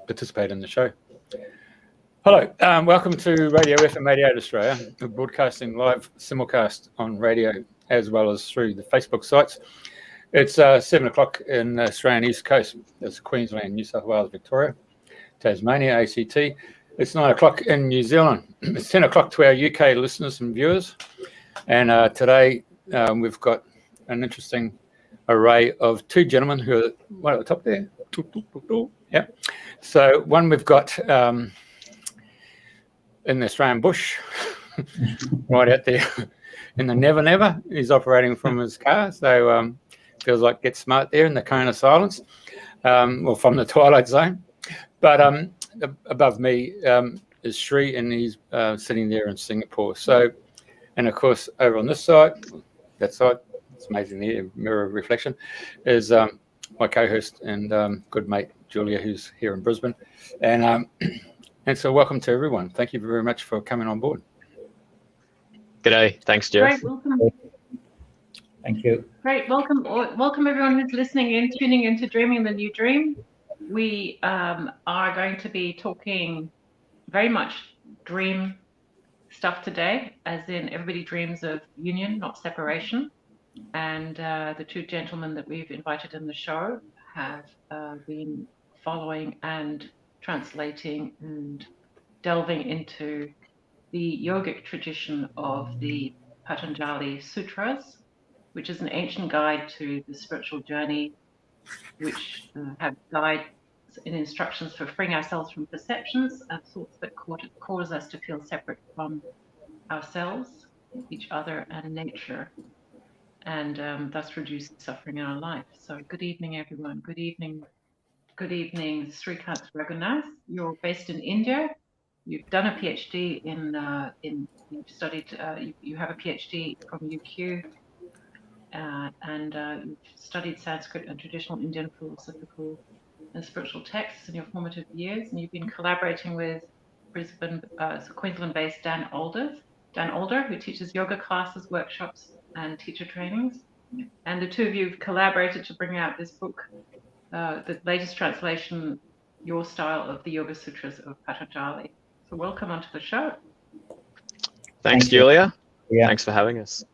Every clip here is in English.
participate in the show. Hello, welcome to Radio FM 88 Australia. We're broadcasting live simulcast on radio as well as through the Facebook sites. It's 7 o'clock in the Australian East Coast. It's Queensland, New South Wales, Victoria, Tasmania, ACT. It's 9 o'clock in New Zealand. It's 10 o'clock to our UK listeners and viewers. And today we've got an interesting array of two gentlemen who are right at the top there. Yeah. So one we've got in the Australian bush, right out there in the Never Never. He's operating from his car, so feels like Get Smart there in the cone of silence, or from the Twilight Zone. But above me is Sri, and he's sitting there in Singapore. So, and of course, over on this side, that side, it's amazing the mirror reflection, is my co-host and good mate, Julia, who's here in Brisbane. And so welcome to everyone. Thank you very much for coming on board. G'day. Thanks, Jeff. Great, welcome. Thank you. Great, welcome everyone who's listening in, tuning into Dreaming the New Dream. We are going to be talking very much dream stuff today, as in everybody dreams of union, not separation. And the two gentlemen that we've invited in the show have been following and translating and delving into the yogic tradition of the Patanjali Sutras, which is an ancient guide to the spiritual journey, which have guides and instructions for freeing ourselves from perceptions of thoughts that cause us to feel separate from ourselves, each other, and nature, and thus reduce suffering in our life. So good evening, everyone. Good evening, Srikant Raghunath. You're based in India. You've done a PhD you've studied, you have a PhD from UQ, and you've studied Sanskrit and traditional Indian philosophical and spiritual texts in your formative years, and you've been collaborating with Queensland-based Dan Alder, who teaches yoga classes, workshops, and teacher trainings. And the two of you have collaborated to bring out this book, the latest translation, Your Style of the Yoga Sutras of Patanjali. So welcome onto the show. Thanks, Julia. Yeah. Thanks for having us.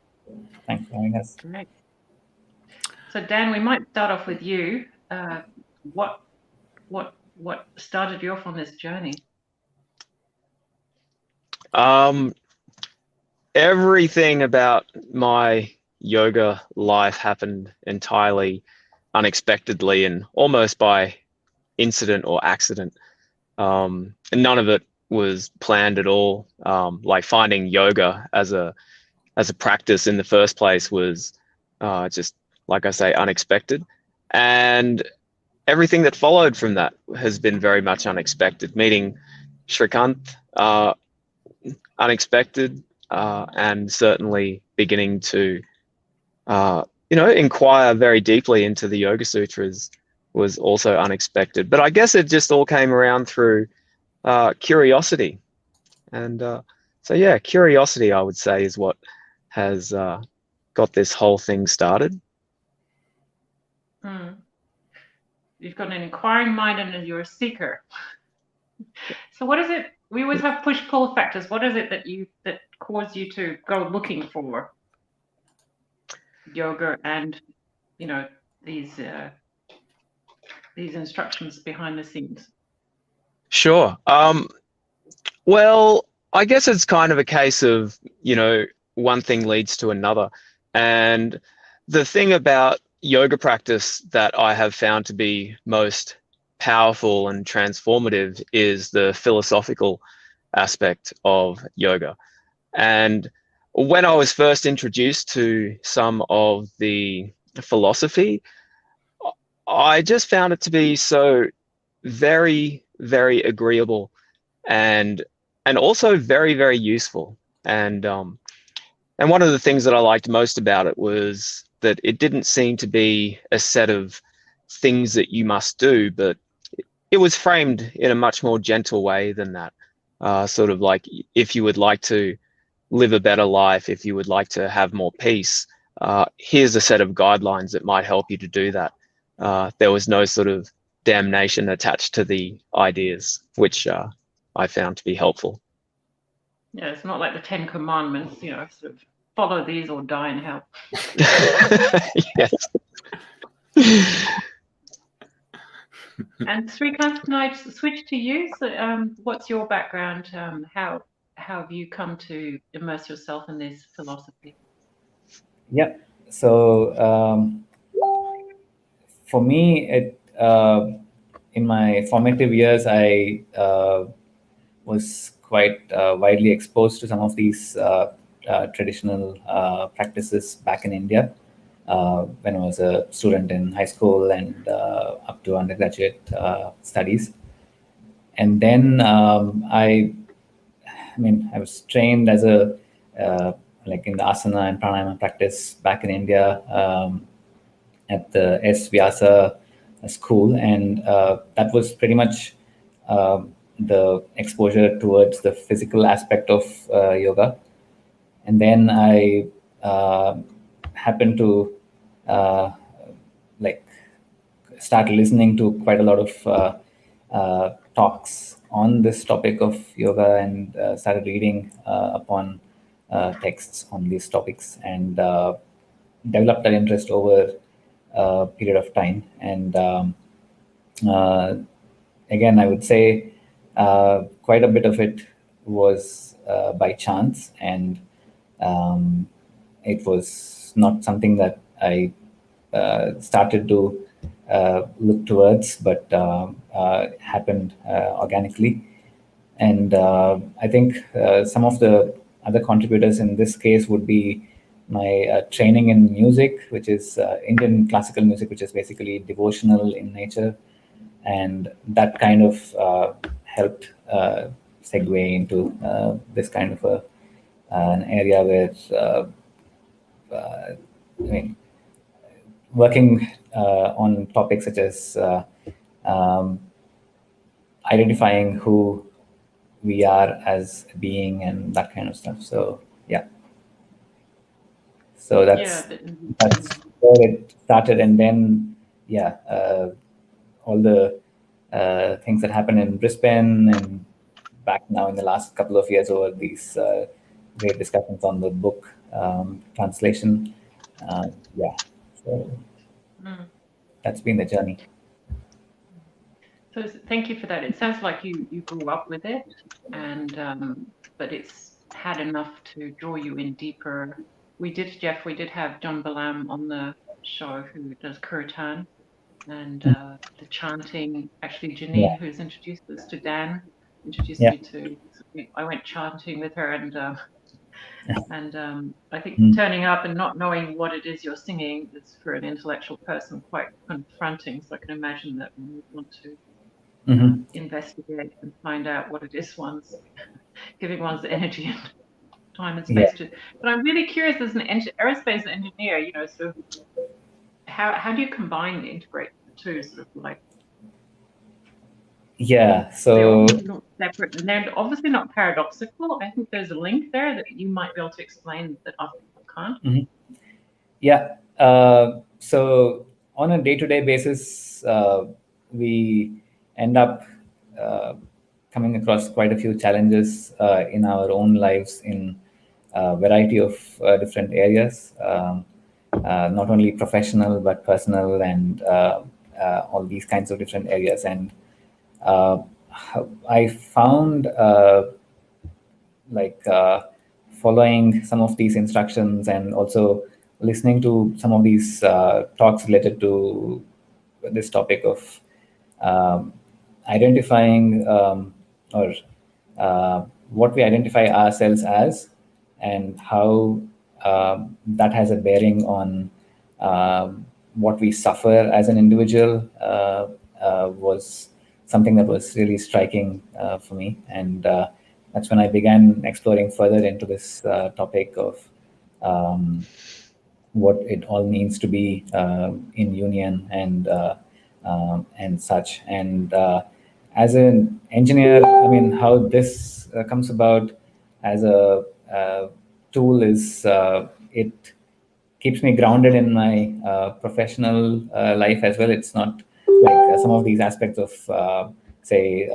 Thanks for having us. Great. So Dan, we might start off with you. What started you off on this journey? Everything about my yoga life happened entirely unexpectedly and almost by incident or accident. And none of it was planned at all. Like finding yoga as a practice in the first place was just, like I say, unexpected. And everything that followed from that has been very much unexpected. Meeting Srikant, unexpected, and certainly beginning to inquire very deeply into the Yoga Sutras was also unexpected. But I guess it just all came around through curiosity. And so, yeah, curiosity, I would say, is what has got this whole thing started. You've got an inquiring mind and you're a seeker. So what is it? We always have push-pull factors. What is it that caused you to go looking for yoga and these instructions behind the scenes? Sure. Well, I guess it's kind of a case of one thing leads to another, and the thing about yoga practice that I have found to be most powerful and transformative is the philosophical aspect of yoga. And when I was first introduced to some of the philosophy, I just found it to be so very, very agreeable and also very, very useful. And one of the things that I liked most about it was that it didn't seem to be a set of things that you must do, but it was framed in a much more gentle way than that. Sort of like, if you would like to live a better life, if you would like to have more peace, here's a set of guidelines that might help you to do that. There was no sort of damnation attached to the ideas, which I found to be helpful. Yeah, it's not like the 10 Commandments, you know, sort of follow these or die in hell. Yes. And Srikanth, can I switch to you? So, what's your background? How have you come to immerse yourself in this philosophy? Yeah. So for me, in my formative years, I was quite widely exposed to some of these traditional practices back in India when I was a student in high school and up to undergraduate studies. And then I was trained as a like in the asana and pranayama practice back in India at the S. Vyasa school, and that was pretty much the exposure towards the physical aspect of yoga. And then I happened to like start listening to quite a lot of talks on this topic of yoga, and started reading upon texts on these topics, and developed an interest over a period of time. And again, I would say quite a bit of it was by chance, and it was not something that I started to look towards, but happened organically. And I think some of the other contributors in this case would be my training in music, which is Indian classical music, which is basically devotional in nature. And that kind of helped segue into this kind of an area where working on topics such as identifying who we are as a being and that kind of stuff. So yeah. So that's where it started. And then all the things that happened in Brisbane and back now in the last couple of years over these great discussions on the book translation. So that's been the journey. So thank you for that. It sounds like you grew up with it, and but it's had enough to draw you in deeper. We did have John Balam on the show, who does Kirtan, and the chanting. Actually, Janine, who's introduced us to Dan, introduced me to. I went chanting with her, and I think turning up and not knowing what it is you're singing is, for an intellectual person, quite confronting. So I can imagine that when you want to investigate and find out what it is one's giving one's energy and time and space to. But I'm really curious, as an aerospace engineer, you know, so how do you combine and integrate the two, sort of like? Yeah, so they're not separate, and they're obviously not paradoxical. I think there's a link there that you might be able to explain that other people can't. Yeah. So on a day-to-day basis, we end up coming across quite a few challenges in our own lives in a variety of different areas, not only professional but personal, and all these kinds of different areas. And I found following some of these instructions and also listening to some of these talks related to this topic of identifying or what we identify ourselves as, and how that has a bearing on what we suffer as an individual, was something that was really striking for me. And that's when I began exploring further into this topic of what it all means to be in union and such. And as an engineer, I mean, how this comes about as a tool is it keeps me grounded in my professional life as well. It's not like some of these aspects of, say,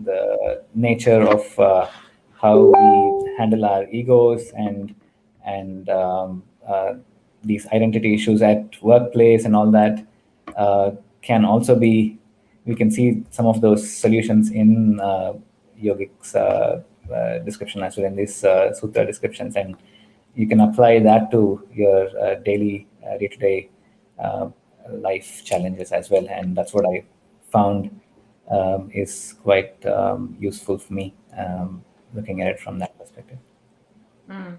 the nature of how we handle our egos and these identity issues at workplace and all that can also be, we can see some of those solutions in Yogic's description as well, in these sutra descriptions, and you can apply that to your daily, day-to-day life challenges as well. And that's what I found is quite useful for me, looking at it from that perspective. Mm.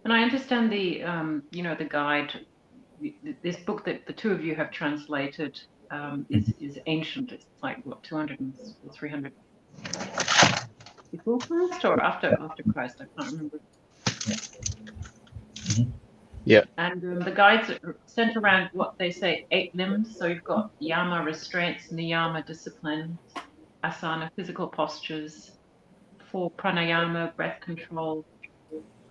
And I understand the, the guide, this book that the two of you have translated is ancient. It's like, what, 200 or 300 before Christ or after Christ? I can't remember. Yeah. And the guides are centered around what they say 8 limbs. So you've got yama, restraints, niyama, discipline, asana, physical postures, 4 pranayama, breath control,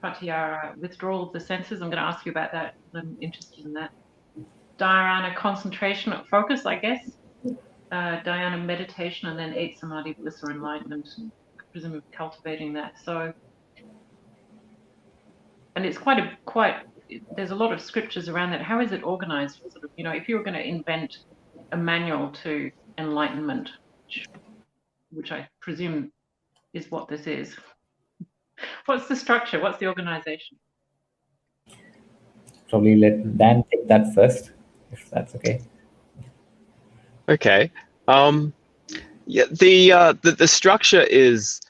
pratyahara, withdrawal of the senses. I'm going to ask you about that. I'm interested in that. Dhyana, concentration, focus, I guess. Dhyana, meditation, and then 8 samadhi, bliss or enlightenment. Presumably cultivating that. So, and it's there's a lot of scriptures around that. How is it organized? Sort of, if you were going to invent a manual to enlightenment, which I presume is what this is. What's the structure? What's the organization? Probably let Dan take that first, if that's okay. Okay. Yeah, the structure is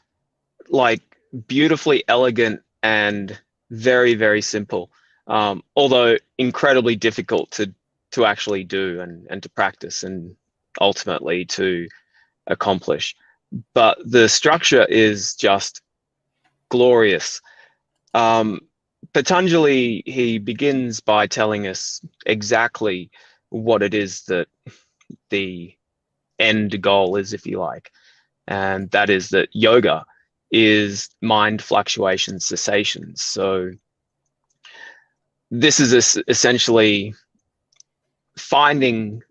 like beautifully elegant and very, very simple, although incredibly difficult to actually do and to practice and ultimately to accomplish. But the structure is just glorious. Patanjali, he begins by telling us exactly what it is that the end goal is, if you like, and that is that yoga is mind fluctuation cessation. So this is essentially finding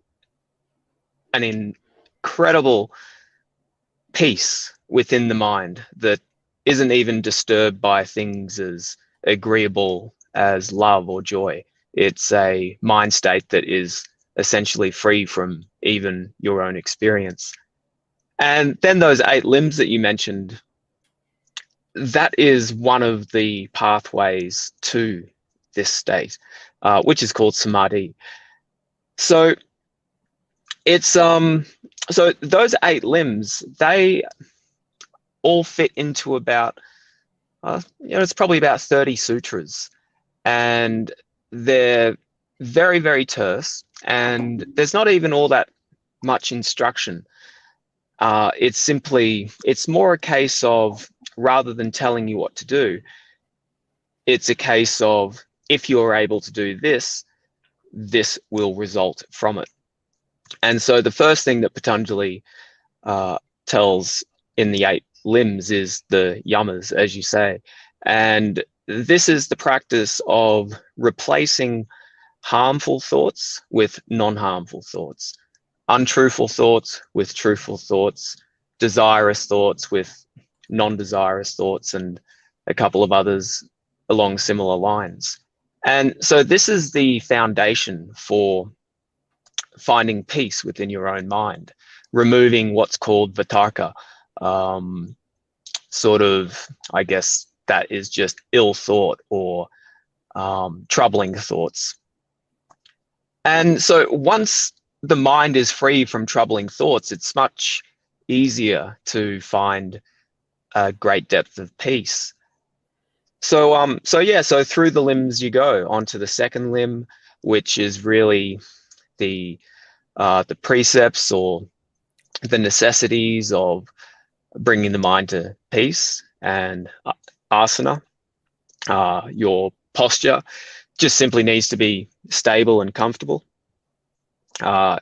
an incredible peace within the mind that isn't even disturbed by things as agreeable as love or joy. It's a mind state that is essentially free from even your own experience. And then those 8 limbs that you mentioned, that is one of the pathways to this state, which is called samadhi. So it's so those 8 limbs, they all fit into about it's probably about 30 sutras, and they're very, very terse, and there's not even all that much instruction. It's more a case of, rather than telling you what to do, it's a case of, if you're able to do this, this will result from it. And so the first thing that Patanjali tells in the 8 limbs is the yamas, as you say. And this is the practice of replacing harmful thoughts with non-harmful thoughts, untruthful thoughts with truthful thoughts, desirous thoughts with non-desirous thoughts, and a couple of others along similar lines. And so this is the foundation for finding peace within your own mind, removing what's called vitarka, sort of, I guess, that is just ill thought or troubling thoughts. And so once the mind is free from troubling thoughts, it's much easier to find a great depth of peace. So through the limbs you go onto the second limb, which is really the precepts or the necessities of bringing the mind to peace, and asana, your posture just simply needs to be stable and comfortable.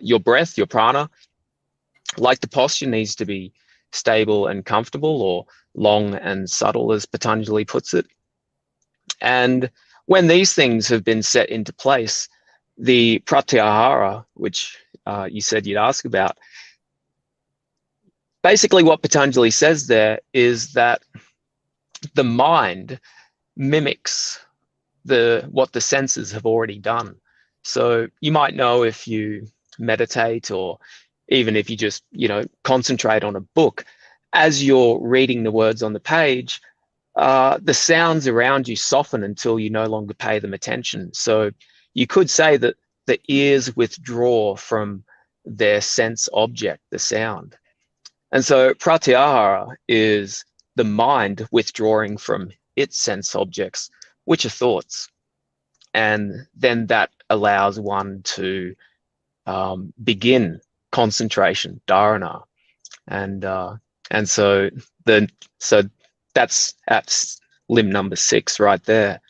Your breath, your prana, like the posture, needs to be stable and comfortable, or long and subtle, as Patanjali puts it. And when these things have been set into place, the pratyahara, which you said you'd ask about. Basically, what Patanjali says there is that the mind mimics what the senses have already done. So you might know if you meditate, or even if you just, concentrate on a book, as you're reading the words on the page, the sounds around you soften until you no longer pay them attention. So you could say that the ears withdraw from their sense object, the sound. And so pratyahara is the mind withdrawing from its sense objects, which are thoughts. And then that allows one to begin concentration, dharana. And so that's at limb number 6 right there.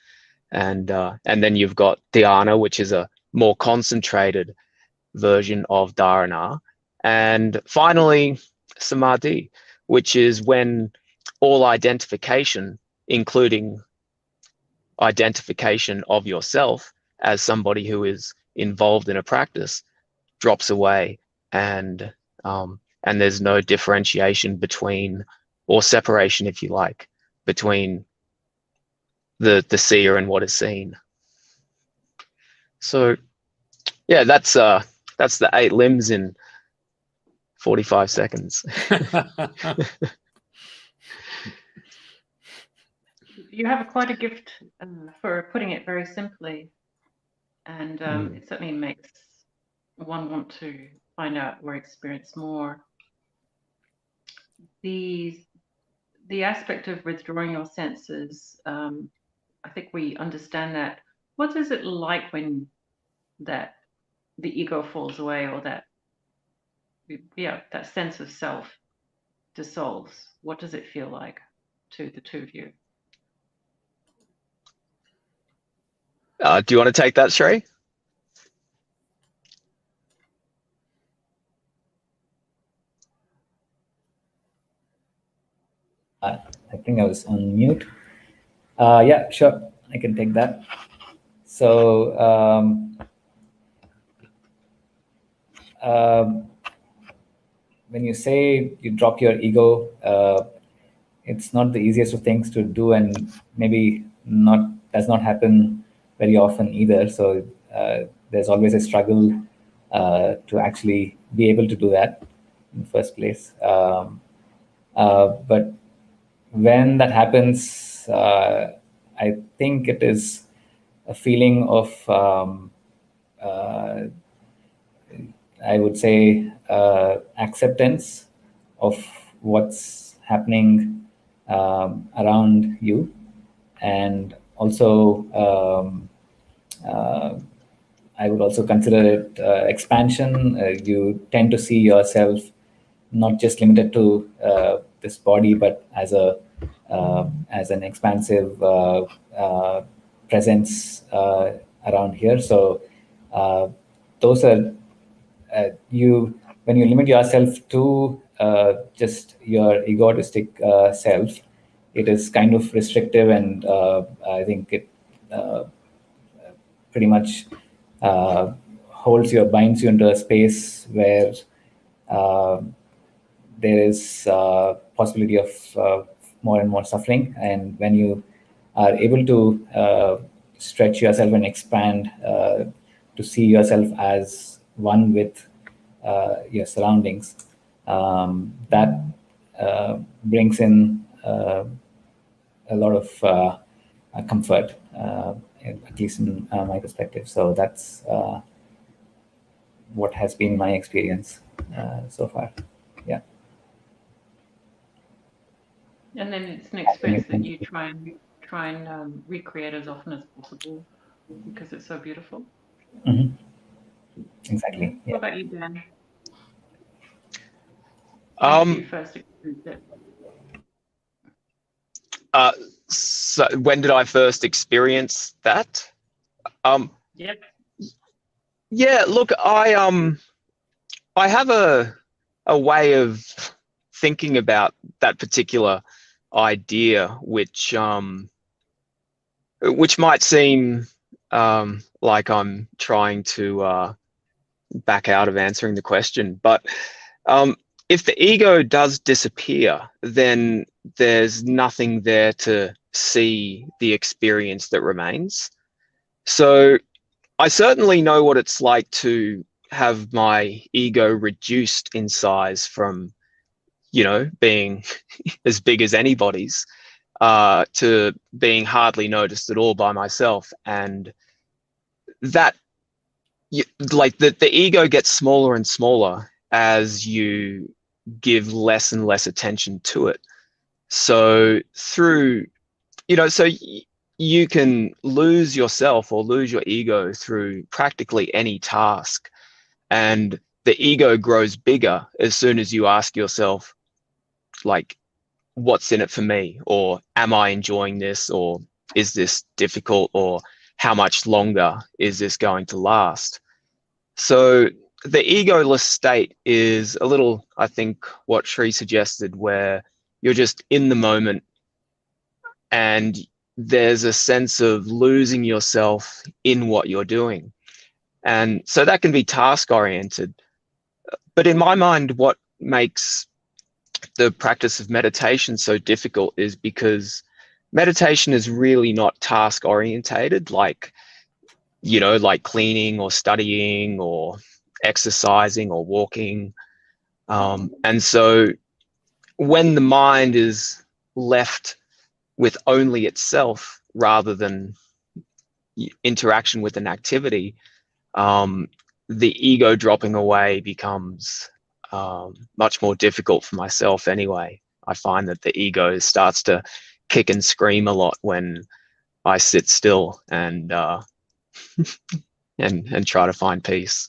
And then you've got dhyana, which is a more concentrated version of dharana. And finally, samadhi, which is when all identification, including identification of yourself as somebody who is involved in a practice, drops away, and there's no differentiation between, or separation, if you like, between the seer and what is seen. So yeah, that's the 8 limbs in 45 seconds. You have quite a gift for putting it very simply, and it certainly makes one want to find out or experience more. The aspect of withdrawing your senses, I think we understand that. What is it like when the ego falls away, or that sense of self dissolves? What does it feel like to the two of you? Do you want to take that, Shrey? I think I was on mute. Yeah, sure. I can take that. So when you say you drop your ego, it's not the easiest of things to do, and maybe does not happen very often either. So there's always a struggle to actually be able to do that in the first place. But when that happens, I think it is a feeling of, I would say, acceptance of what's happening around you. And also, I would also consider it expansion. You tend to see yourself not just limited to this body, but as an expansive presence around here. So those are when you limit yourself to just your egotistic self, it is kind of restrictive, and I think it pretty much binds you into a space where there is possibility of more and more suffering. And when you are able to stretch yourself and expand to see yourself as one with your surroundings, that brings in a lot of comfort, at least in my perspective. So that's what has been my experience so far. Yeah. And then it's an experience that you try and recreate as often as possible because it's so beautiful. Mm-hmm. Exactly. What about you, Dan? You first experienced it. So when did I first experience that? Yep. Yeah, look, I have a way of thinking about that particular idea, which might seem like I'm trying to back out of answering the question. But if the ego does disappear, then there's nothing there to see the experience that remains. So I certainly know what it's like to have my ego reduced in size from, being as big as anybody's, to being hardly noticed at all by myself. And that, like the ego gets smaller and smaller as you give less and less attention to it. So through, so you can lose yourself or lose your ego through practically any task. And the ego grows bigger as soon as you ask yourself, like, what's in it for me? Or am I enjoying this? Or is this difficult? Or how much longer is this going to last? So the egoless state is a little, I think, what Sri suggested, where you're just in the moment and there's a sense of losing yourself in what you're doing. And so that can be task oriented. But in my mind, what makes the practice of meditation so difficult is because meditation is really not task orientated, like cleaning or studying or exercising or walking. And so when the mind is left with only itself rather than interaction with an activity, the ego dropping away becomes much more difficult for myself anyway. I find that the ego starts to kick and scream a lot when I sit still and and try to find peace.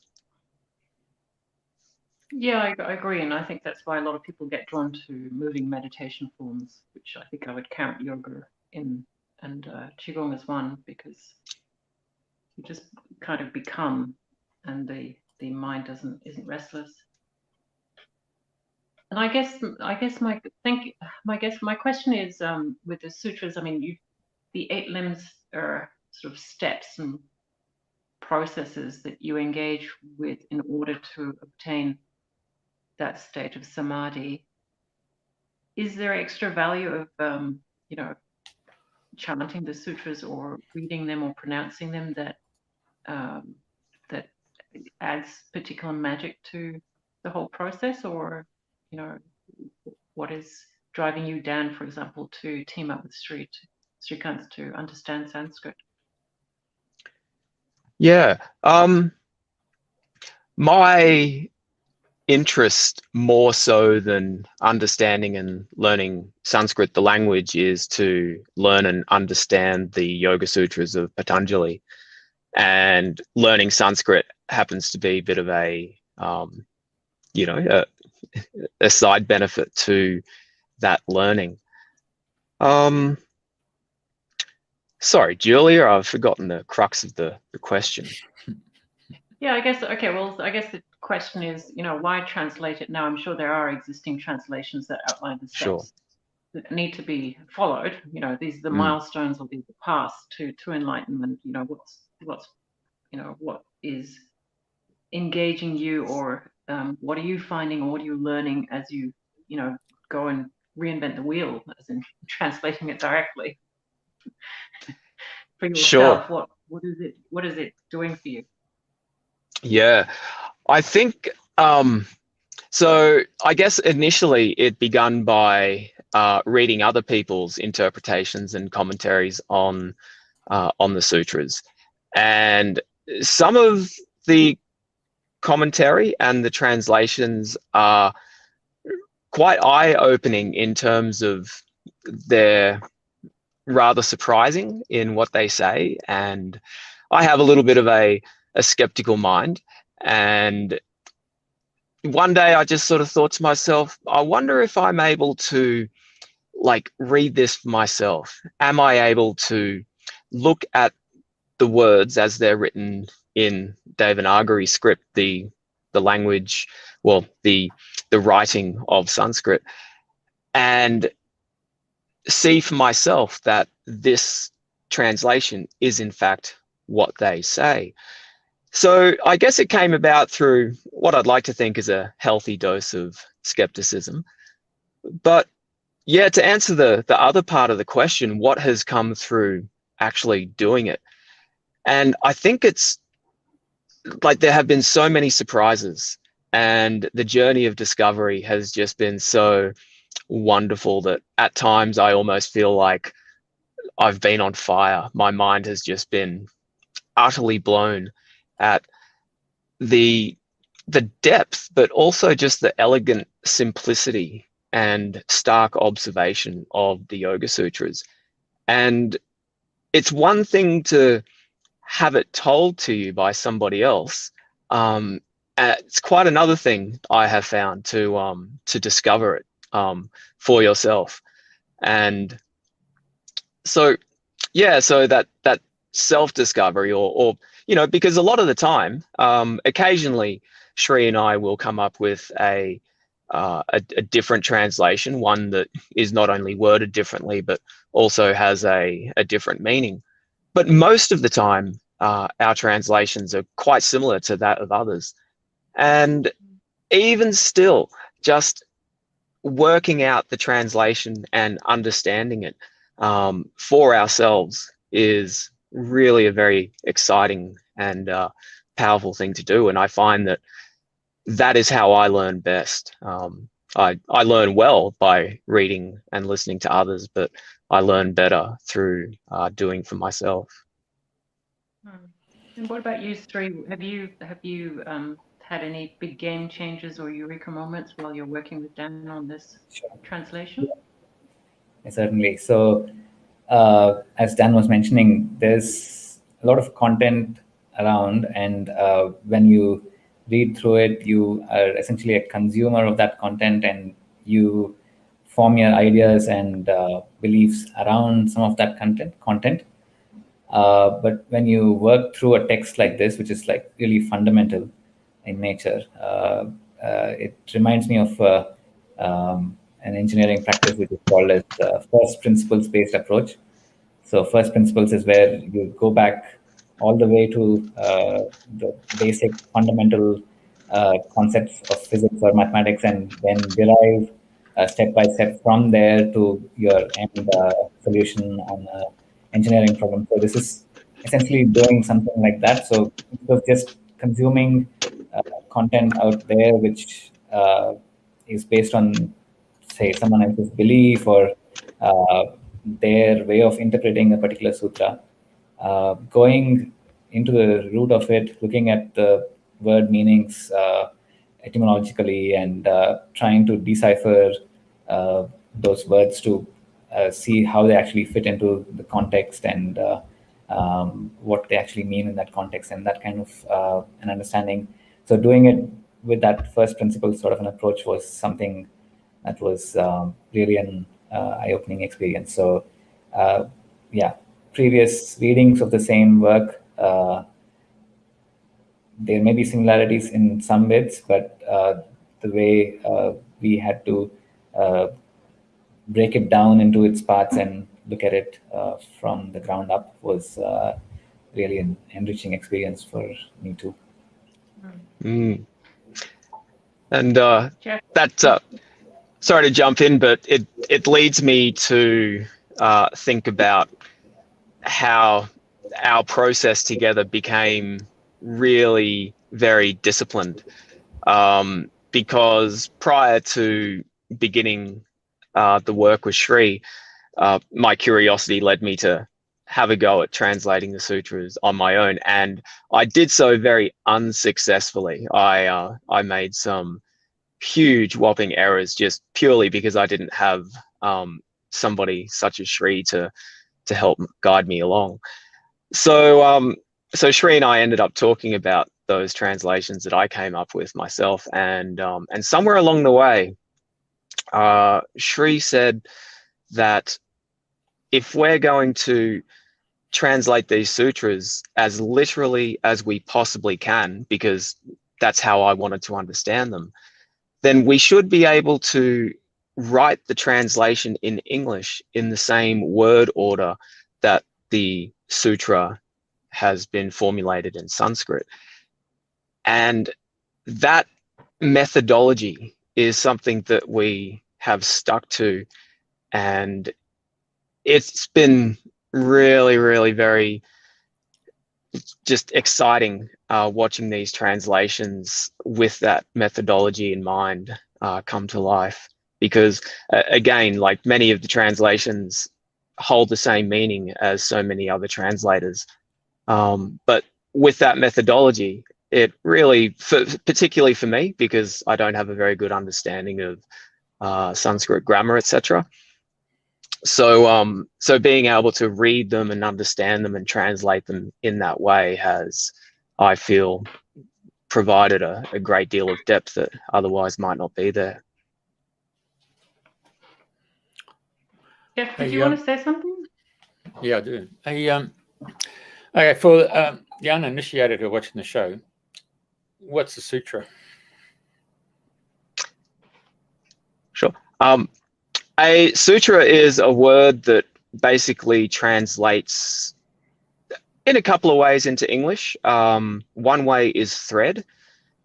Yeah, I agree, and I think that's why a lot of people get drawn to moving meditation forms, which I think I would count yoga in, and qigong as one, because you just kind of become, and the mind isn't restless. And I guess my question is, with the sutras, I mean, the 8 limbs are sort of steps and processes that you engage with in order to obtain that state of samadhi. Is there extra value of chanting the sutras or reading them or pronouncing them that that adds particular magic to the whole process? Or what is driving you, Dan, for example, to team up with Srikant to understand Sanskrit? Yeah, my interest, more so than understanding and learning Sanskrit, the language, is to learn and understand the Yoga Sutras of Patanjali. And learning Sanskrit happens to be a bit of a side benefit to that learning. Sorry, Julia, I've forgotten the crux of the question. Yeah, I guess, okay, well, I guess the question is, why translate it now? I'm sure there are existing translations that outline the steps that need to be followed. These are the milestones, or these are the paths to enlightenment. What is engaging you, or what are you finding, or what are you learning as you, go and reinvent the wheel, as in translating it directly for yourself? Sure. What is it doing for you? Yeah, I think so. I guess initially it began by reading other people's interpretations and commentaries on the sutras, and some of the commentary and the translations are quite eye-opening in terms of they're rather surprising in what they say, and I have a little bit of a skeptical mind. And one day I just sort of thought to myself, I wonder if I'm able to read this for myself. Am I able to look at the words as they're written in Devanagari script, the language, well, the writing of Sanskrit, and see for myself that this translation is in fact what they say? So I guess it came about through what I'd like to think is a healthy dose of skepticism. But yeah, to answer the other part of the question, what has come through actually doing it? And I think it's like there have been so many surprises, and the journey of discovery has just been so wonderful that at times I almost feel like I've been on fire. My mind has just been utterly blown at the depth, but also just the elegant simplicity and stark observation of the Yoga Sutras. And it's one thing to have it told to you by somebody else. It's quite another thing I have found to discover it for yourself. And so, yeah, so that self-discovery, or because a lot of the time, occasionally Sri and I will come up with a different translation, one that is not only worded differently but also has a different meaning. But most of the time, our translations are quite similar to that of others. And even still, just working out the translation and understanding it for ourselves is really a very exciting and powerful thing to do. And I find that is how I learn best. I learn well by reading and listening to others, but I learn better through doing for myself. And what about you, Sri? Have you had any big game changes or eureka moments while you're working with Dan on this translation? Certainly. So, as Dan was mentioning, there's a lot of content around, and when you read through it, you are essentially a consumer of that content, and you form your ideas and beliefs around some of that content. But when you work through a text like this, which is like really fundamental in nature, it reminds me of an engineering practice which is called as first principles based approach. So first principles is where you go back all the way to the basic fundamental concepts of physics or mathematics, and then derive step by step from there to your end solution on an engineering problem. So this is essentially doing something like that. So instead of just consuming content out there which is based on, say, someone else's belief or their way of interpreting a particular sutra, going into the root of it, looking at the word meanings etymologically, and trying to decipher those words to see how they actually fit into the context, and what they actually mean in that context, and that kind of an understanding. So doing it with that first principle sort of an approach was something that was really an eye-opening experience. So yeah, previous readings of the same work, there may be similarities in some bits, but the way we had to break it down into its parts and look at it from the ground up was really an enriching experience for me too. Mm. And that's sorry to jump in, but it leads me to think about how our process together became really very disciplined, because prior to beginning the work with Sri, my curiosity led me to have a go at translating the sutras on my own, and I did so very unsuccessfully. I made some huge whopping errors just purely because I didn't have somebody such as Sri to help guide me along. So so Sri and I ended up talking about those translations that I came up with myself, and somewhere along the way, Sri said that if we're going to translate these sutras as literally as we possibly can, because that's how I wanted to understand them, then we should be able to write the translation in English in the same word order that the sutra has been formulated in Sanskrit. And that methodology is something that we have stuck to, and it's been really, really very just exciting watching these translations with that methodology in mind come to life. Because again, like many of the translations hold the same meaning as so many other translators. But with that methodology, it really, particularly for me, because I don't have a very good understanding of Sanskrit grammar, etc. So being able to read them and understand them and translate them in that way has, I feel, provided a great deal of depth that otherwise might not be there. Jeff, did you want to say something? Yeah, I do. Okay, for the uninitiated who are watching the show, what's a sutra? Sure. A sutra is a word that basically translates in a couple of ways into English. One way is thread,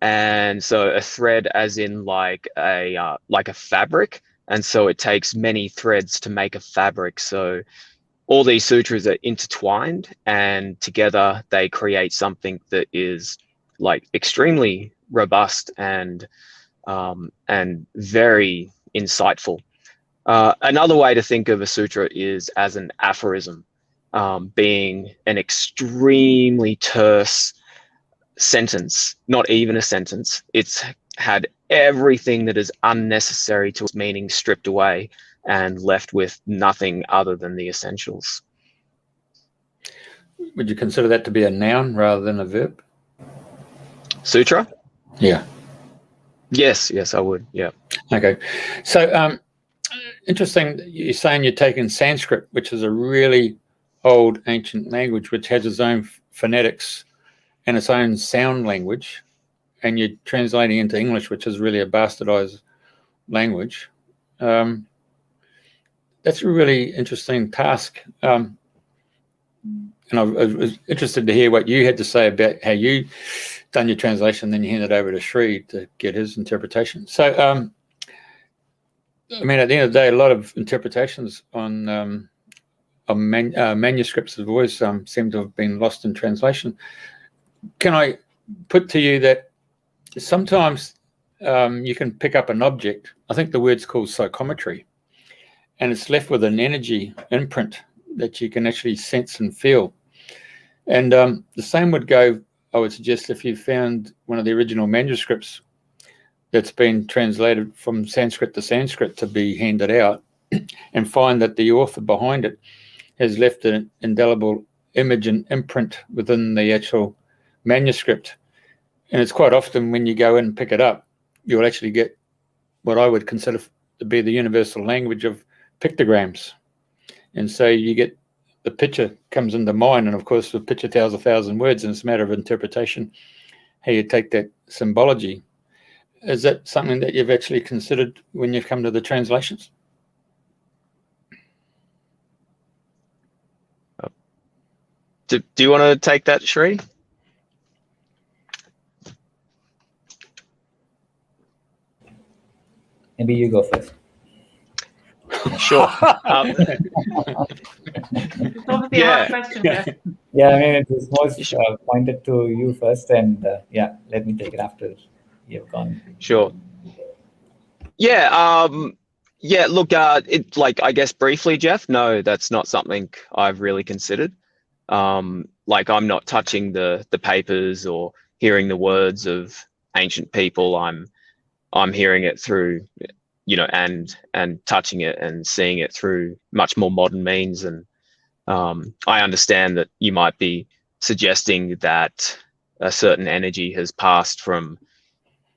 and so a thread as in like a fabric, and so it takes many threads to make a fabric. So all these sutras are intertwined, and together they create something that is like extremely robust and very insightful. Another way to think of a sutra is as an aphorism, being an extremely terse sentence, not even a sentence. It's had everything that is unnecessary to its meaning stripped away and left with nothing other than the essentials. Would you consider that to be a noun rather than a verb? Sutra? Yeah. Yes, I would. Yeah. Okay. So interesting, you're saying you're taking Sanskrit, which is a really old ancient language, which has its own phonetics and its own sound language, and you're translating into English, which is really a bastardized language. That's a really interesting task. And I was interested to hear what you had to say about how you done your translation, then you hand it over to Sri to get his interpretation. So, I mean, at the end of the day, a lot of interpretations on manuscripts have always seem to have been lost in translation. Can I put to you that sometimes you can pick up an object, I think the word's called psychometry, and it's left with an energy imprint that you can actually sense and feel. And the same would go, I would suggest, if you found one of the original manuscripts that's been translated from Sanskrit to Sanskrit to be handed out, and find that the author behind it has left an indelible image and imprint within the actual manuscript. And it's quite often when you go in and pick it up, you'll actually get what I would consider to be the universal language of pictograms. And so you get the picture comes into mind, and of course the picture tells 1,000 words, and it's a matter of interpretation, how you take that symbology. Is that something that you've actually considered when you've come to the translations? Do you want to take that, Sri? Maybe you go first. Sure. It's obviously a hard question, Jeff. Yeah, I mean, it was most pointed to you first, and yeah, let me take it after you've gone. Sure. Yeah. Yeah. Look, it like I guess briefly, Jeff. No, that's not something I've really considered. Like I'm not touching the papers or hearing the words of ancient people. I'm hearing it through, and touching it and seeing it through much more modern means. And I understand that you might be suggesting that a certain energy has passed from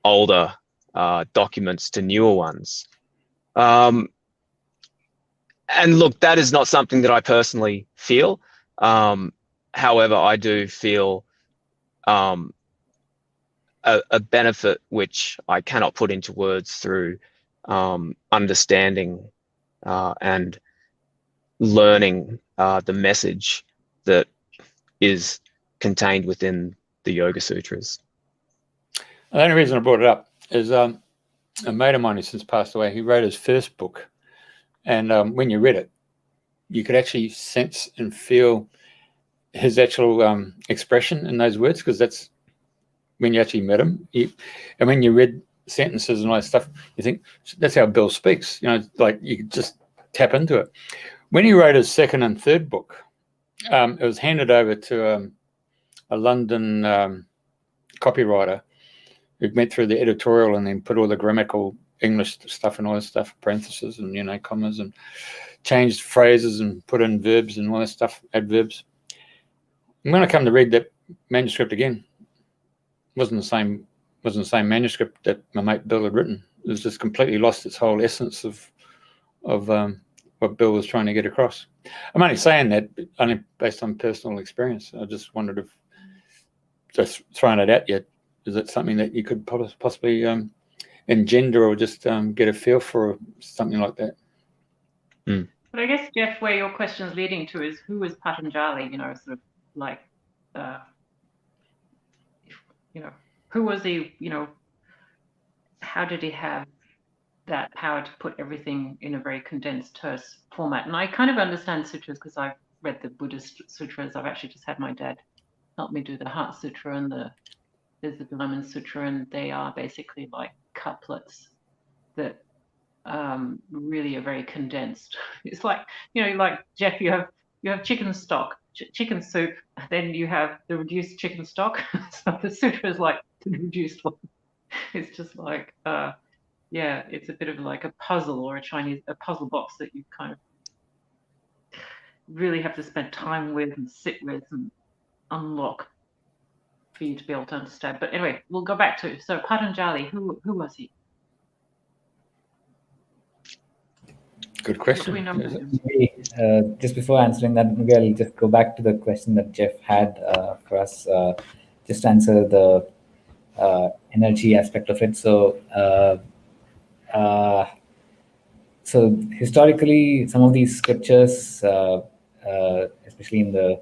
older documents to newer ones. And look, that is not something that I personally feel. However, I do feel a benefit which I cannot put into words through understanding and learning the message that is contained within the Yoga Sutras. The only reason I brought it up is a mate of mine who's since passed away. He wrote his first book, and when you read it, you could actually sense and feel his actual expression in those words, because that's when you actually met him. And when you read sentences and all that stuff, you think that's how Bill speaks. You know, like you could just tap into it. When he wrote his second and third book, it was handed over to a London copywriter who went through the editorial and then put all the grammatical English stuff and all that stuff, parentheses and, you know, commas, and changed phrases and put in verbs and all that stuff, adverbs. And when I come to read that manuscript again, it wasn't the same manuscript that my mate Bill had written. It was just completely lost its whole essence of what Bill was trying to get across. I'm only saying that only based on personal experience. I just wondered if, just throwing it at you, is it something that you could possibly engender or just get a feel for, something like that? But I guess, Jeff, where your question is leading to is, who was Patanjali? You know, sort of like, you know, who was he? You know, how did he have that power to put everything in a very condensed, terse format? And I kind of understand sutras because I've read the Buddhist sutras. I've actually just had my dad help me do the Heart Sutra and there's the Brahman Sutra, and they are basically like couplets that really are very condensed. It's like, you know, like Jeff, you have chicken stock, chicken soup, then you have the reduced chicken stock. So the sutra is like the reduced one. It's just like, yeah, it's a bit of like a puzzle or a puzzle box that you kind of really have to spend time with and sit with and unlock for you to be able to understand. But anyway, we'll go back to, so Patanjali, who was he? Good question. What do we know? Maybe, just before answering that, maybe I'll just go back to the question that Jeff had for us, just answer the energy aspect of it. So, so historically, some of these scriptures, especially in the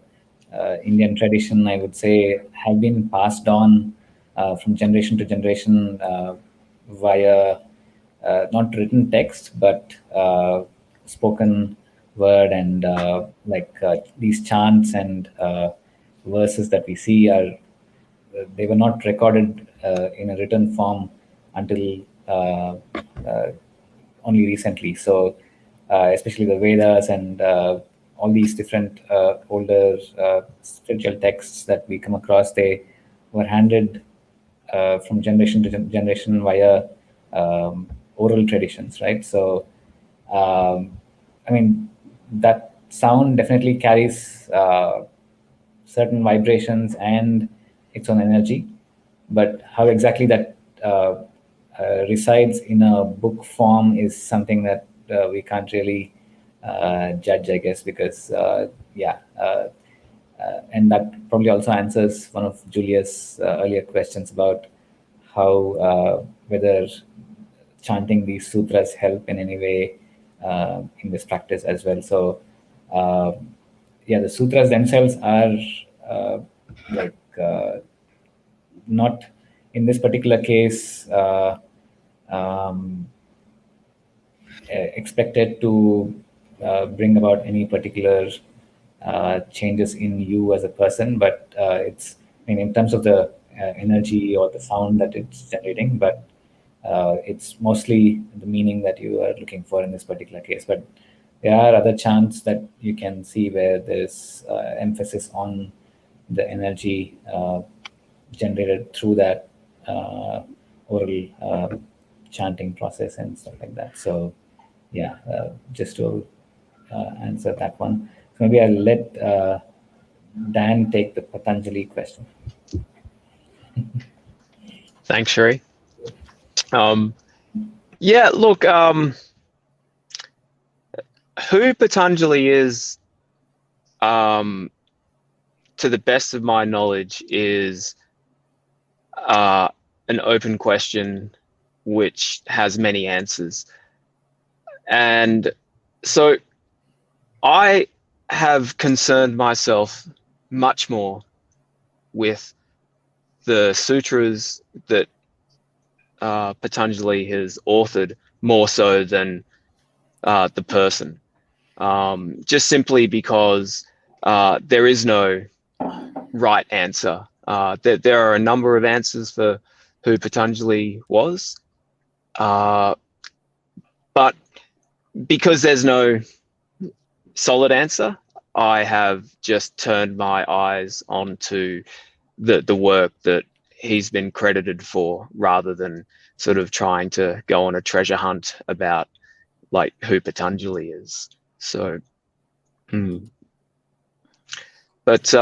Indian tradition, I would say, have been passed on from generation to generation via not written text, but spoken word, and these chants and verses that we see they were not recorded in a written form until only recently. So especially the Vedas and all these different older spiritual texts that we come across, they were handed from generation to generation via oral traditions, right? So, I mean, that sound definitely carries certain vibrations and its own energy, but how exactly that resides in a book form is something that we can't really judge, I guess, because and that probably also answers one of Julia's earlier questions about how whether chanting these sutras help in any way in this practice as well. So the sutras themselves are not, in this particular case, expected to bring about any particular changes in you as a person, but it's, I mean, in terms of the energy or the sound that it's generating, but it's mostly the meaning that you are looking for in this particular case. But there are other chants that you can see where there's emphasis on the energy generated through that oral chanting process and stuff like that. So just to answer that one. So maybe I'll let Dan take the Patanjali question. Thanks, Sherry. Look, who Patanjali is, to the best of my knowledge, is an open question which has many answers. And so I have concerned myself much more with the sutras that Patanjali has authored more so than the person, just simply because there is no right answer. There are a number of answers for who Patanjali was, but because there's no solid answer, I have just turned my eyes onto the work that he's been credited for, rather than sort of trying to go on a treasure hunt about like who Patanjali is. So, but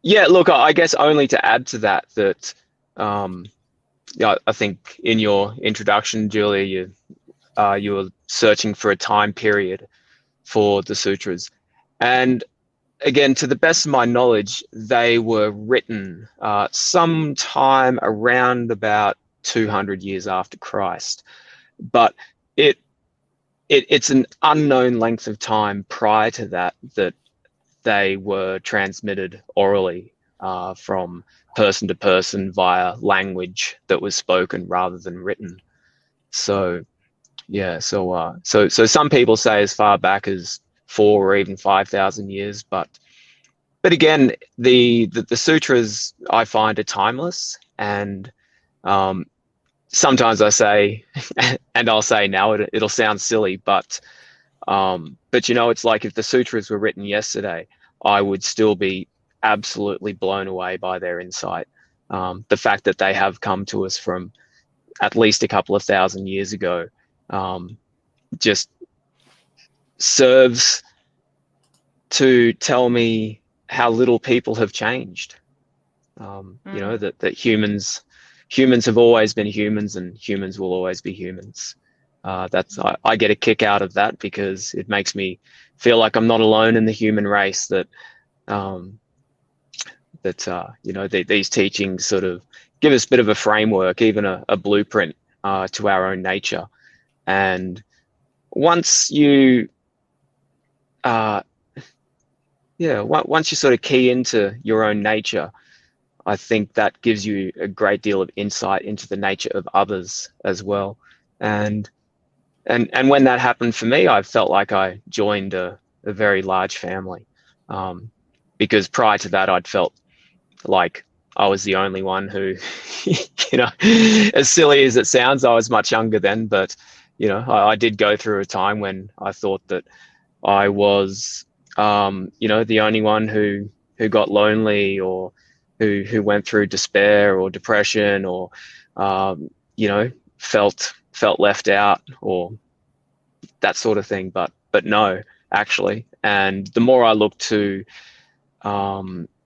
yeah, look, I guess only to add to that, yeah, I think in your introduction, Julia, you were searching for a time period for the sutras, and again, to the best of my knowledge, they were written sometime around about 200 years after Christ, but it's an unknown length of time prior to that they were transmitted orally from person to person via language that was spoken rather than written. So yeah, so some people say as far back as 4 or even 5,000 years, but again, the sutras I find are timeless, and sometimes I say, and I'll say now, it'll sound silly, but you know, it's like if the sutras were written yesterday, I would still be absolutely blown away by their insight. The fact that they have come to us from at least a couple of thousand years ago just serves to tell me how little people have changed. You know, that humans have always been humans, and humans will always be humans. I get a kick out of that, because it makes me feel like I'm not alone in the human race, that you know, these teachings sort of give us a bit of a framework, even a blueprint to our own nature. And once you once you sort of key into your own nature, I think that gives you a great deal of insight into the nature of others as well. And when that happened for me, I felt like I joined a very large family, because prior to that, I'd felt like I was the only one who, you know, as silly as it sounds, I was much younger then, but, you know, I did go through a time when I thought that I was, you know, the only one who got lonely, or who went through despair or depression, or, you know, felt left out, or that sort of thing. But no, actually. And the more I look to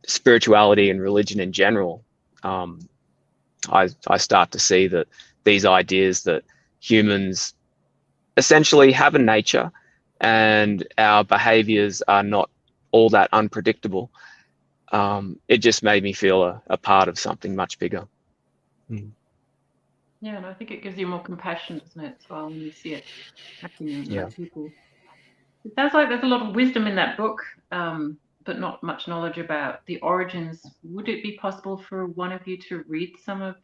spirituality and religion in general, I start to see that these ideas that humans essentially have a nature, and our behaviors are not all that unpredictable. It just made me feel a part of something much bigger. Yeah, and I think it gives you more compassion, doesn't it, as well, when you see it happening in other people. It sounds like there's a lot of wisdom in that book, but not much knowledge about the origins. Would it be possible for one of you to read some of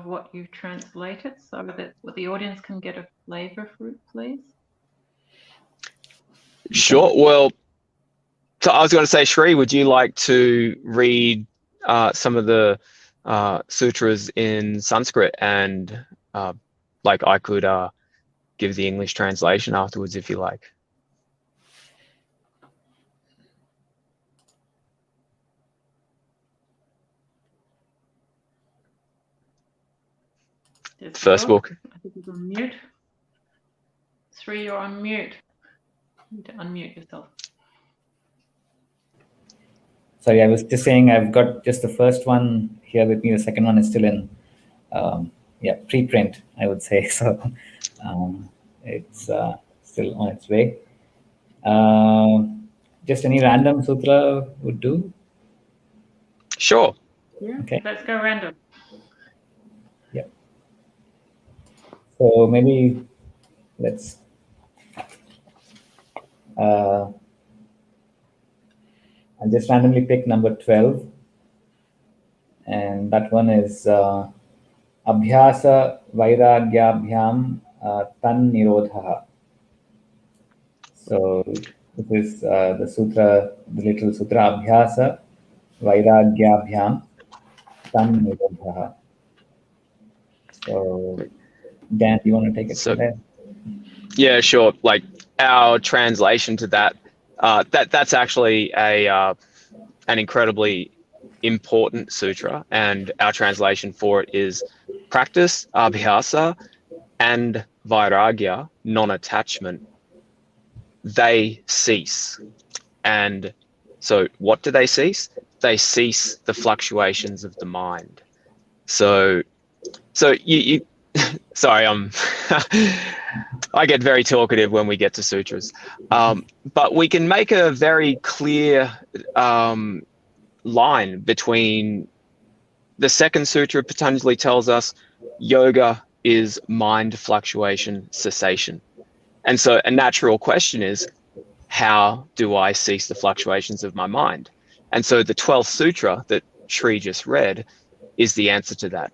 what you've translated, so that the audience can get a flavor for it, please? Sure. Well, so I was going to say, Shri, would you like to read some of the sutras in Sanskrit, and like I could give the English translation afterwards, if you like. First book. I think he's on mute. Sri, you're on mute. You need to unmute yourself. Sorry, I was just saying I've got just the first one here with me. The second one is still in, preprint, I would say. So it's still on its way. Just any random sutra would do? Sure. Yeah, okay. Let's go random. Yeah. So maybe let's I'll just randomly pick number 12. and that one is Abhyasa Vairagyabhyam Tan Nirodha. So this is the sutra, the little sutra, Abhyasa Vairagyabhyam Tan Nirodha. So Dan, do you want to take it So- from there? Yeah, sure. Like our translation to that, that's actually an incredibly important sutra, and our translation for it is practice, abhyasa, and vairagya, non-attachment. They cease. And so what do they cease? They cease the fluctuations of the mind. So you sorry, I get very talkative when we get to sutras, but we can make a very clear line between the second sutra. Patanjali tells us yoga is mind fluctuation cessation, and so a natural question is, how do I cease the fluctuations of my mind? And so the 12th sutra that Sri just read is the answer to that.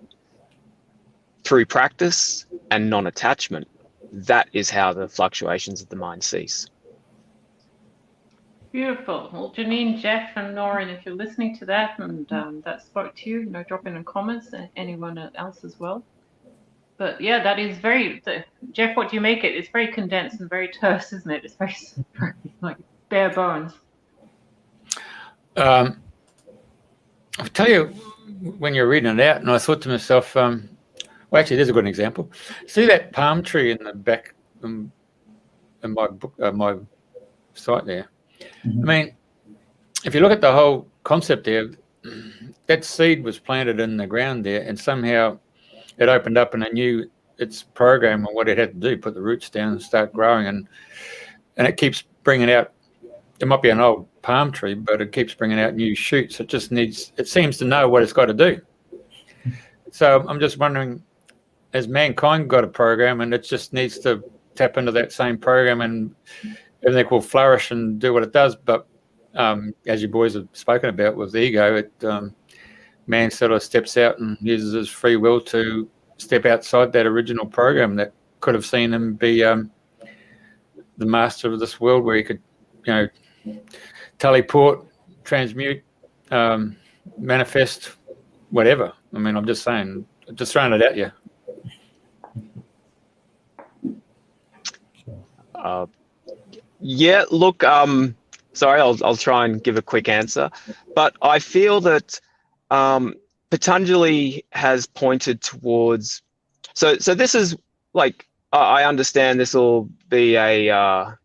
Through practice and non-attachment, that is how the fluctuations of the mind cease. Beautiful. Well, Janine, Jeff, and Noreen, if you're listening to that and that spoke to you, drop in the comments, and anyone else as well. But yeah, that is very, Jeff, what do you make it? It's very condensed and very terse, isn't it? It's very like bare bones. I'll tell you, when you're reading it out, and I thought to myself, well, actually, there's a good example. See that palm tree in the back in my book, my site there? Mhm. I mean, if you look at the whole concept there, that seed was planted in the ground there, and somehow it opened up and it knew its program and what it had to do, put the roots down and start growing, and it keeps bringing out. It might be an old palm tree, but it keeps bringing out new shoots. It seems to know what it's got to do. So I'm just wondering, has mankind got a program, and it just needs to tap into that same program, and everything will flourish and do what it does? But as you boys have spoken about with ego, man sort of steps out and uses his free will to step outside that original program that could have seen him be the master of this world, where he could, teleport, transmute, manifest, whatever. I mean, I'm just saying, just throwing it at you. Yeah, look, sorry, I'll try and give a quick answer, but I feel that Patanjali has pointed towards. So this is like, I understand this will be a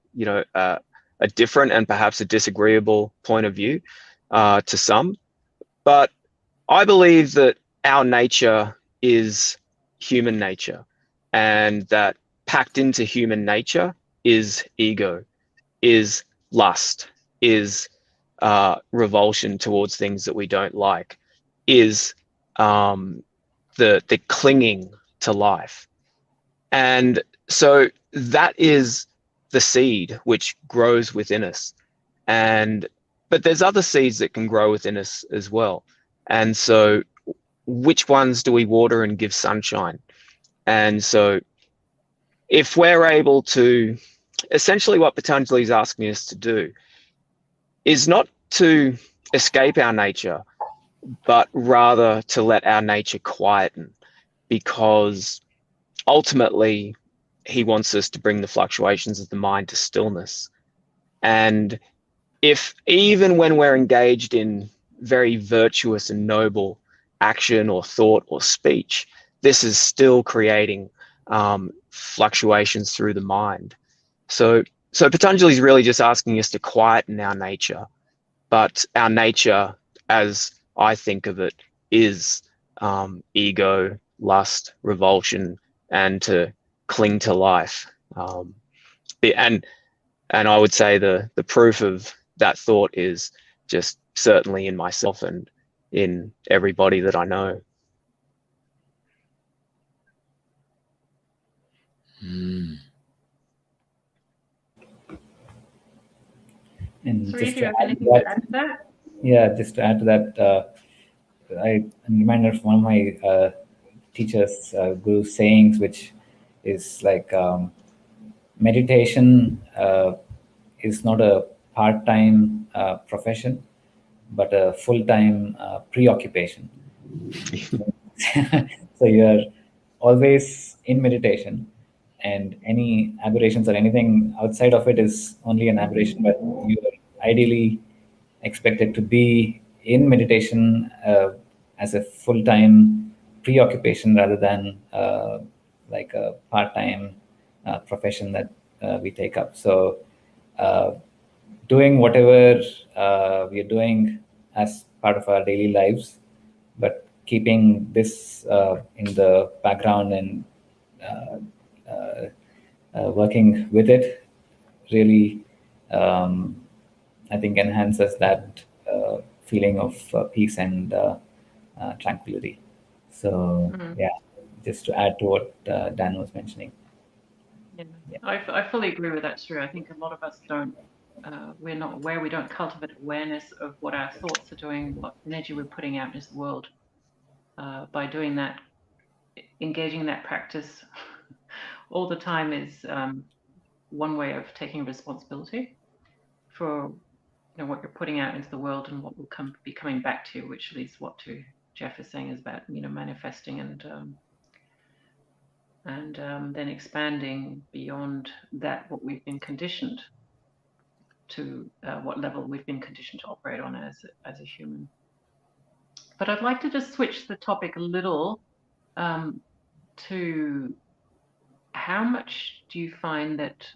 different and perhaps a disagreeable point of view to some, but I believe that our nature is human nature, and that packed into human nature is ego, is lust, is revulsion towards things that we don't like, is the clinging to life. And so that is the seed which grows within us. But there's other seeds that can grow within us as well. And so which ones do we water and give sunshine? And so if we're able to, essentially what Patanjali is asking us to do is not to escape our nature, but rather to let our nature quieten, because ultimately he wants us to bring the fluctuations of the mind to stillness. And if even when we're engaged in very virtuous and noble action or thought or speech, this is still creating fluctuations through the mind. So Patanjali is really just asking us to quieten our nature, but our nature, as I think of it, is ego, lust, revulsion, and to cling to life. And I would say the proof of that thought is just certainly in myself and in everybody that I know. And Sri, just do to you have add anything to to add to that? Yeah, just to add to that, I'm reminded of one of my teachers, Guru's sayings, which is like meditation is not a part-time profession, but a full-time preoccupation. So you're always in meditation, and any aberrations or anything outside of it is only an aberration, but you're ideally expected to be in meditation as a full-time preoccupation rather than like a part-time profession that we take up. So doing whatever we are doing as part of our daily lives, but keeping this in the background and working with it really, I think, enhances that feeling of peace and tranquility. So yeah, just to add to what Dan was mentioning. Yeah. I fully agree with that, Sri. I think a lot of us don't, we're not aware, we don't cultivate awareness of what our thoughts are doing, what energy we're putting out into the world. By doing that, engaging in that practice all the time is one way of taking responsibility for what you're putting out into the world and what will be coming back to you, which leads what to Jeff is saying is about manifesting and then expanding beyond that, what we've been conditioned to, what level we've been conditioned to operate on as a human. But I'd like to just switch the topic a little to how much do you find that,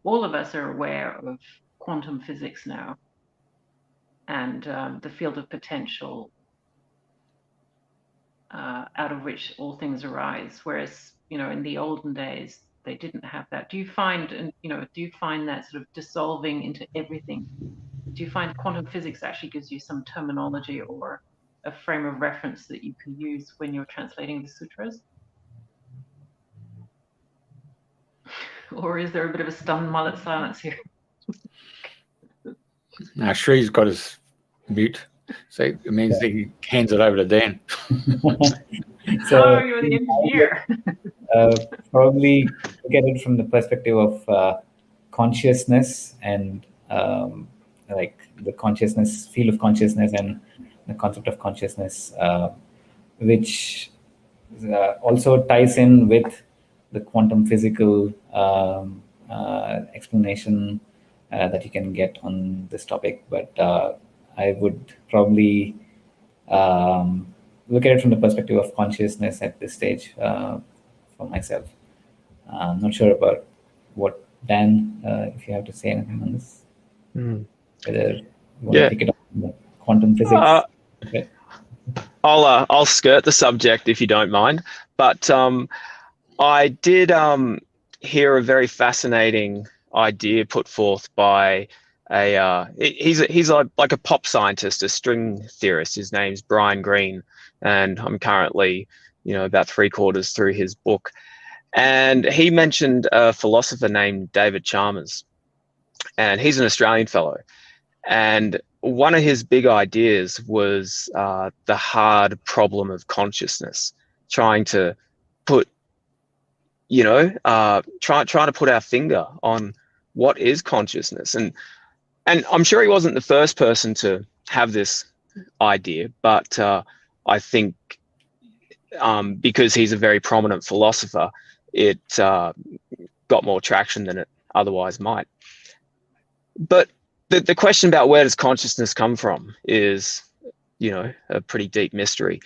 all of us are aware of quantum physics now and the field of potential out of which all things arise, whereas in the olden days they didn't have that. Do you find that sort of dissolving into everything? Do you find quantum physics actually gives you some terminology or a frame of reference that you can use when you're translating the sutras? Or is there a bit of a stunned mullet silence here? Now, Shree's got his mute, so it means he hands it over to Dan. So, you're the engineer. Probably look at it from the perspective of consciousness and like the consciousness, field of consciousness, and the concept of consciousness, which also ties in with the quantum physical explanation that you can get on this topic. But I would probably look at it from the perspective of consciousness at this stage for myself. I'm not sure about what Dan, if you have to say anything on this. Whether you want to pick it up from the quantum physics. Okay. I'll skirt the subject if you don't mind, but I did hear a very fascinating idea put forth by he's like a pop scientist, a string theorist. His name's Brian Greene, and I'm currently about 3/4 through his book. And he mentioned a philosopher named David Chalmers, and he's an Australian fellow. And one of his big ideas was the hard problem of consciousness, trying to put, trying to put our finger on what is consciousness. And I'm sure he wasn't the first person to have this idea, but I think because he's a very prominent philosopher, it got more traction than it otherwise might. But the question about where does consciousness come from is, a pretty deep mystery.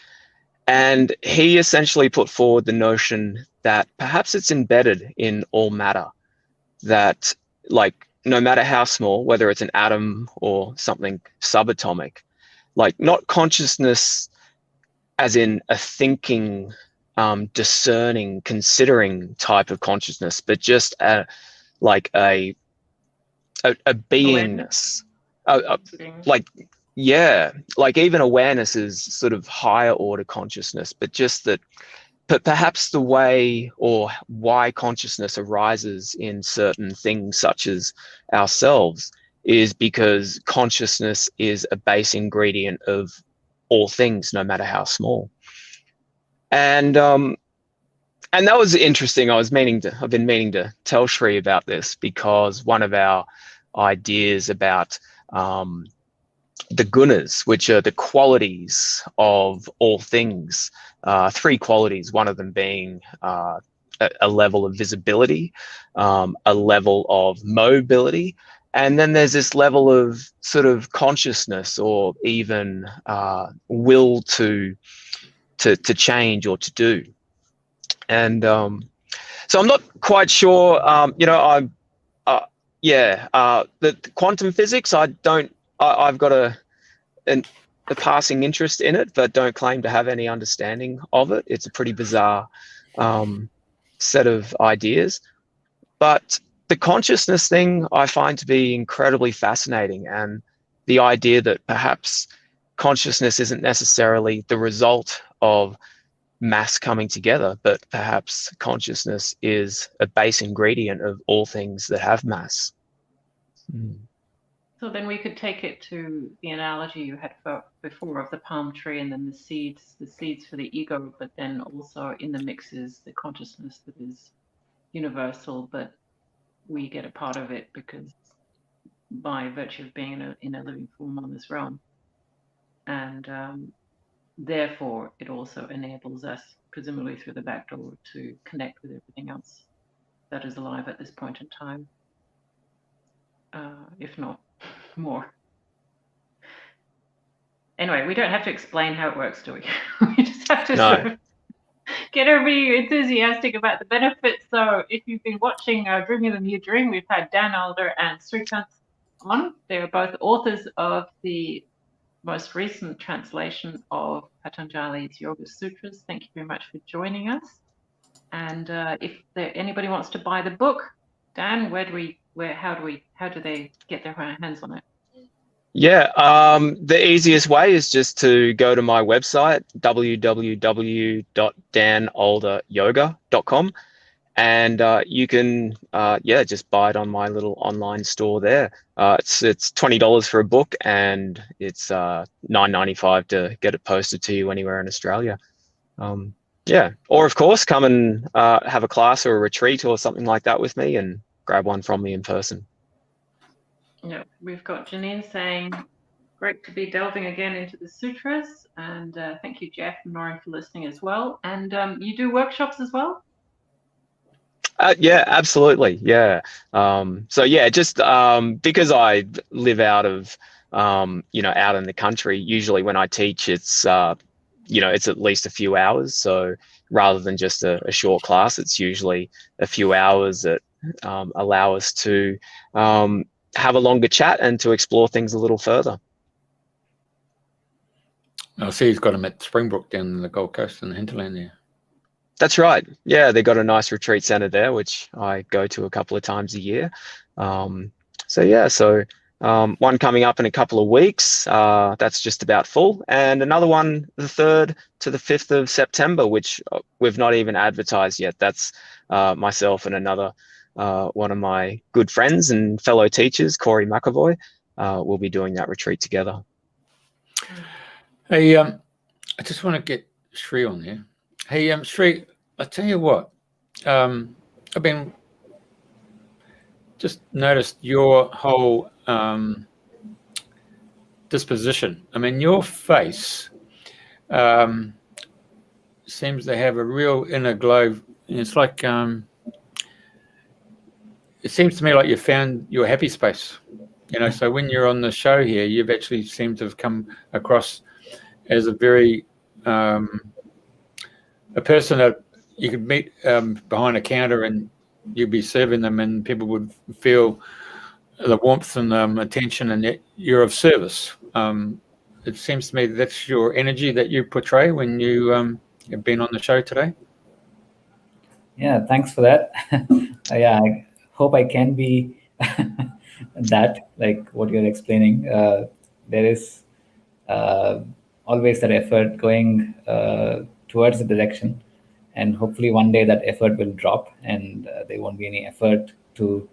And he essentially put forward the notion that perhaps it's embedded in all matter, that like no matter how small, whether it's an atom or something subatomic, like not consciousness as in a thinking, discerning, considering type of consciousness, but just a beingness, like even awareness is sort of higher order consciousness, but just that. But perhaps the way or why consciousness arises in certain things, such as ourselves, is because consciousness is a base ingredient of all things, no matter how small. And that was interesting. I've been meaning to tell Sri about this, because one of our ideas about the gunas, which are the qualities of all things, 3 qualities, one of them being a level of visibility, a level of mobility, and then there's this level of sort of consciousness, or even will to change or to do. And so I'm not quite sure, the quantum physics, I've got a passing interest in it, but don't claim to have any understanding of it. It's a pretty bizarre set of ideas. But the consciousness thing I find to be incredibly fascinating, and the idea that perhaps consciousness isn't necessarily the result of mass coming together, but perhaps consciousness is a base ingredient of all things that have mass. So then we could take it to the analogy you had before of the palm tree, and then the seeds for the ego, but then also in the mix is the consciousness that is universal, but we get a part of it because by virtue of being in a living form on this realm. And therefore, it also enables us, presumably through the back door, to connect with everything else that is alive at this point in time, if not more. Anyway, we don't have to explain how it works, do we? We just have to sort of get everybody enthusiastic about the benefits. So if you've been watching Dreaming the New Dream, we've had Dan Alder and Srikant on. They're both authors of the most recent translation of Patanjali's Yoga Sutras. Thank you very much for joining us. And if anybody wants to buy the book, Dan, how do they get their hands on it? Yeah, the easiest way is just to go to my website, www.danalderyoga.com, and you can just buy it on my little online store there. It's $20 for a book, and it's $9.95 to get it posted to you anywhere in Australia. Or of course, come and have a class or a retreat or something like that with me, and grab one from me in person. Yeah, we've got Janine saying, great to be delving again into the sutras, and thank you, Jeff and Noreen, for listening as well. And you do workshops as well? Yeah, absolutely. Yeah. Just because I live out of, out in the country, usually when I teach, it's, it's at least a few hours. So rather than just a short class, it's usually a few hours that allow us to have a longer chat and to explore things a little further. I see he's got them at Springbrook down in the Gold Coast in the hinterland there. That's right. Yeah, they got a nice retreat center there, which I go to a couple of times a year. One coming up in a couple of weeks, that's just about full. And another one, the 3rd to the 5th of September, which we've not even advertised yet. That's myself and another one of my good friends and fellow teachers, Corey McAvoy, will be doing that retreat together. Hey, I just want to get Sri on there. Hey, Sri, I tell you what, I've been just noticed your whole disposition. I mean, your face seems to have a real inner glow. It's like it seems to me like you found your happy space. So when you're on the show here, you've actually seemed to have come across as a very a person that you could meet behind a counter and you'd be serving them, and people would feel the warmth and attention, and that you're of service. It seems to me that's your energy that you portray when you have been on the show today. Yeah, thanks for that. I hope I can be that, like what you're explaining. There is always that effort going towards the direction, and hopefully one day that effort will drop and there won't be any effort to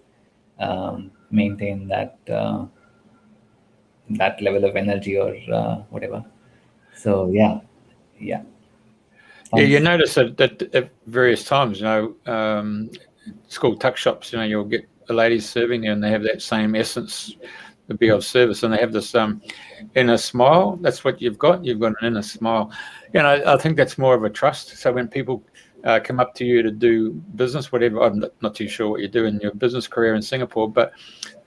maintain that that level of energy or whatever. So yeah. Yeah, you notice that at various times, school tuck shops, you'll get a lady serving there and they have that same essence to be of service, and they have this inner smile. That's what you've got. You've got an inner smile. I think that's more of a trust. So when people come up to you to do business, whatever, I'm not too sure what you do in your business career in Singapore, but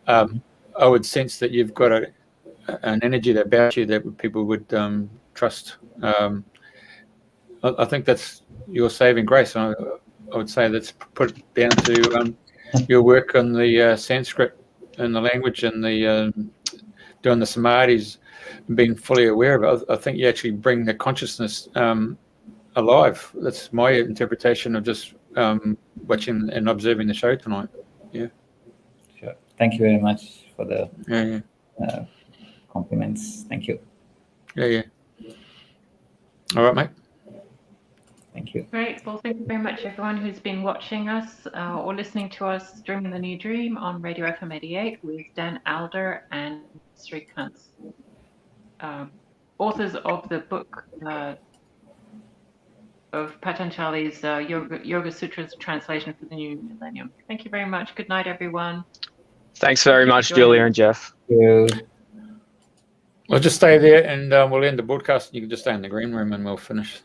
I would sense that you've got an energy about you that people would trust. I think that's your saving grace. I would say that's put down to your work on the Sanskrit and the language and the doing the samadhis, being fully aware of it. I think you actually bring the consciousness alive. That's my interpretation of just watching and observing the show tonight. Yeah. Sure. Thank you very much for the compliments. Thank you. Yeah. All right, mate. Thank you. Great. Well, thank you very much, everyone who's been watching us or listening to us Dreaming the New Dream on Radio FM 88 with Dan Alder and Srikant, authors of the book of Patanjali's Yoga Sutras translation for the new millennium. Thank you very much. Good night, everyone. Thanks very much, Julia and Jeff. Thank you. Well, just stay there and we'll end the broadcast. You can just stay in the green room and we'll finish.